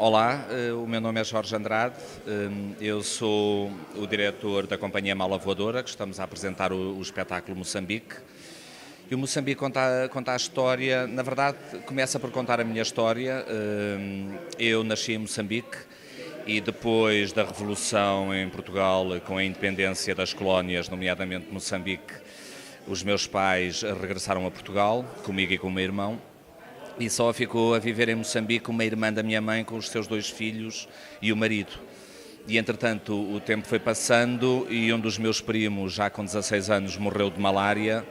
Olá, o meu nome é Jorge Andrade, eu sou o diretor da companhia Mala Voadora, que estamos a apresentar o espetáculo Moçambique. E o Moçambique conta a história, na verdade começa por contar a minha história. Eu nasci em Moçambique e depois da Revolução em Portugal, com a independência das colónias, nomeadamente Moçambique, os meus pais regressaram a Portugal, comigo e com o meu irmão. E só ficou a viver em Moçambique uma irmã da minha mãe com os seus 2 filhos e o marido. E entretanto o tempo foi passando e um dos meus primos, já com 16 anos, morreu de malária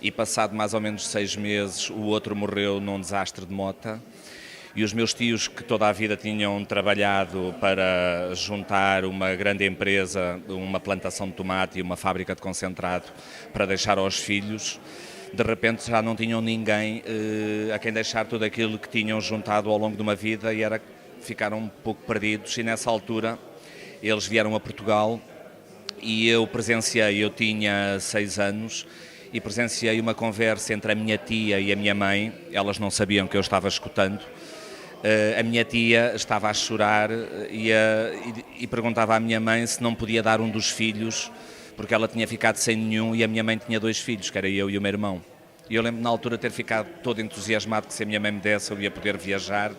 e passado mais ou menos 6 meses o outro morreu num desastre de mota. E os meus tios, que toda a vida tinham trabalhado para juntar uma grande empresa, uma plantação de tomate e uma fábrica de concentrado para deixar aos filhos, de repente já não tinham ninguém a quem deixar tudo aquilo que tinham juntado ao longo de uma vida e ficaram um pouco perdidos. E nessa altura eles vieram a Portugal e eu tinha 6 anos, e presenciei uma conversa entre a minha tia e a minha mãe. Elas não sabiam que eu estava escutando. A minha tia estava a chorar e perguntava à minha mãe se não podia dar um dos filhos, porque ela tinha ficado sem nenhum e a minha mãe tinha 2 filhos, que era eu e o meu irmão. E eu lembro na altura ter ficado todo entusiasmado que se a minha mãe me desse eu ia poder viajar,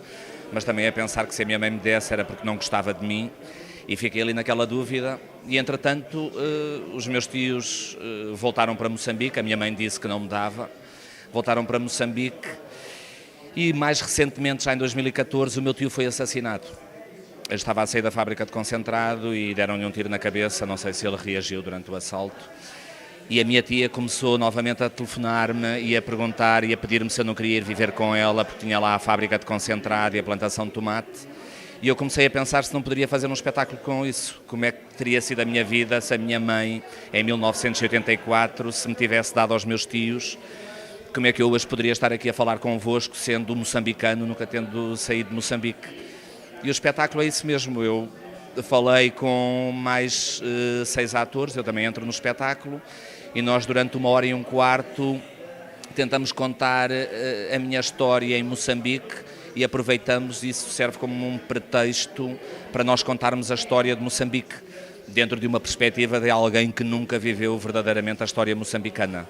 mas também a pensar que se a minha mãe me desse era porque não gostava de mim, e fiquei ali naquela dúvida. E entretanto os meus tios voltaram para Moçambique, a minha mãe disse que não me dava, voltaram para Moçambique e mais recentemente, já em 2014, o meu tio foi assassinado. Eu estava a sair da fábrica de concentrado e deram-lhe um tiro na cabeça, não sei se ele reagiu durante o assalto. E a minha tia começou novamente a telefonar-me e a perguntar e a pedir-me se eu não queria ir viver com ela, porque tinha lá a fábrica de concentrado e a plantação de tomate. E eu comecei a pensar se não poderia fazer um espetáculo com isso. Como é que teria sido a minha vida se a minha mãe, em 1984, se me tivesse dado aos meus tios. Como é que eu hoje poderia estar aqui a falar convosco, sendo moçambicano, nunca tendo saído de Moçambique? E o espetáculo é isso mesmo. Eu falei com mais 6 atores, eu também entro no espetáculo, e nós durante 1h15 tentamos contar a minha história em Moçambique e aproveitamos, isso serve como um pretexto para nós contarmos a história de Moçambique, dentro de uma perspectiva de alguém que nunca viveu verdadeiramente a história moçambicana.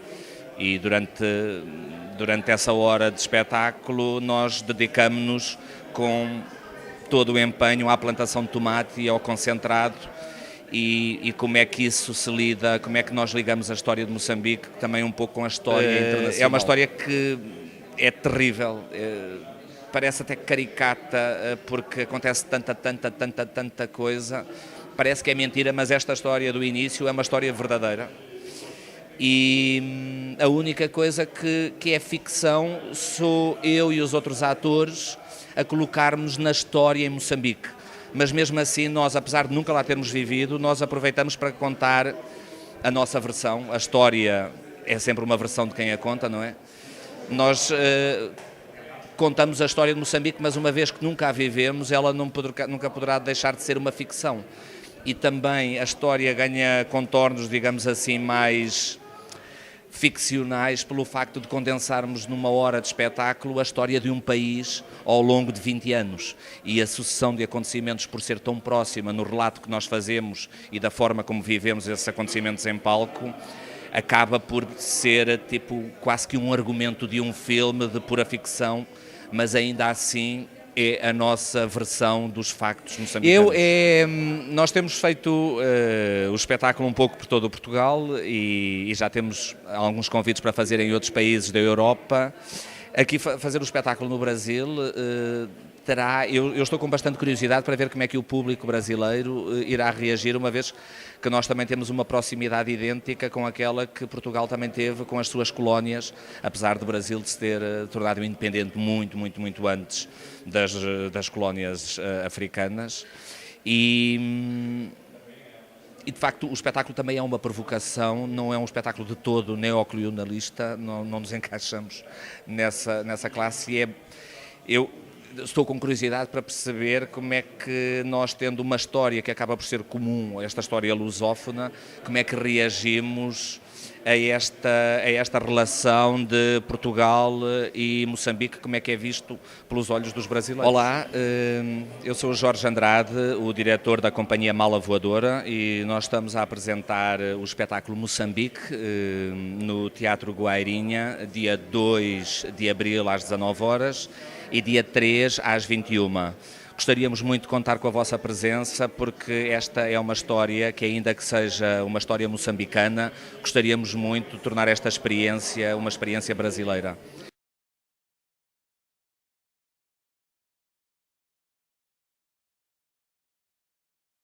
E durante essa hora de espetáculo nós dedicamos-nos com todo o empenho à plantação de tomate e ao concentrado, e como é que isso se lida, como é que nós ligamos a história de Moçambique também um pouco com a história internacional. É uma história que é terrível, parece até caricata, porque acontece tanta coisa, parece que é mentira, mas esta história do início é uma história verdadeira. E a única coisa que é ficção sou eu e os outros atores a colocarmos na história em Moçambique. Mas mesmo assim, nós, apesar de nunca lá termos vivido, nós aproveitamos para contar a nossa versão. A história é sempre uma versão de quem a conta, não é? Nós contamos a história de Moçambique, mas uma vez que nunca a vivemos, ela nunca poderá deixar de ser uma ficção. E também a história ganha contornos, digamos assim, mais ficcionais, pelo facto de condensarmos numa hora de espetáculo a história de um país ao longo de 20 anos. E a sucessão de acontecimentos, por ser tão próxima no relato que nós fazemos e da forma como vivemos esses acontecimentos em palco, acaba por ser tipo quase que um argumento de um filme de pura ficção, mas ainda assim é a nossa versão dos factos moçambicanos. Nós temos feito o espetáculo um pouco por todo o Portugal e já temos alguns convites para fazer em outros países da Europa. Aqui fazer o espetáculo no Brasil eu estou com bastante curiosidade para ver como é que o público brasileiro irá reagir, uma vez que nós também temos uma proximidade idêntica com aquela que Portugal também teve com as suas colónias, apesar do Brasil de se ter tornado independente muito antes das colónias africanas. E de facto o espetáculo também é uma provocação, não é um espetáculo de todo neocolonialista, não nos encaixamos nessa classe. Eu estou com curiosidade para perceber como é que nós, tendo uma história que acaba por ser comum, esta história lusófona, como é que reagimos a esta relação de Portugal e Moçambique, como é que é visto pelos olhos dos brasileiros? Olá, eu sou o Jorge Andrade, o diretor da companhia Mala Voadora, e nós estamos a apresentar o espetáculo Moçambique no Teatro Guairinha, dia 2 de abril às 19 horas e dia 3 às 21. Gostaríamos muito de contar com a vossa presença, porque esta é uma história que, ainda que seja uma história moçambicana, gostaríamos muito de tornar esta experiência uma experiência brasileira.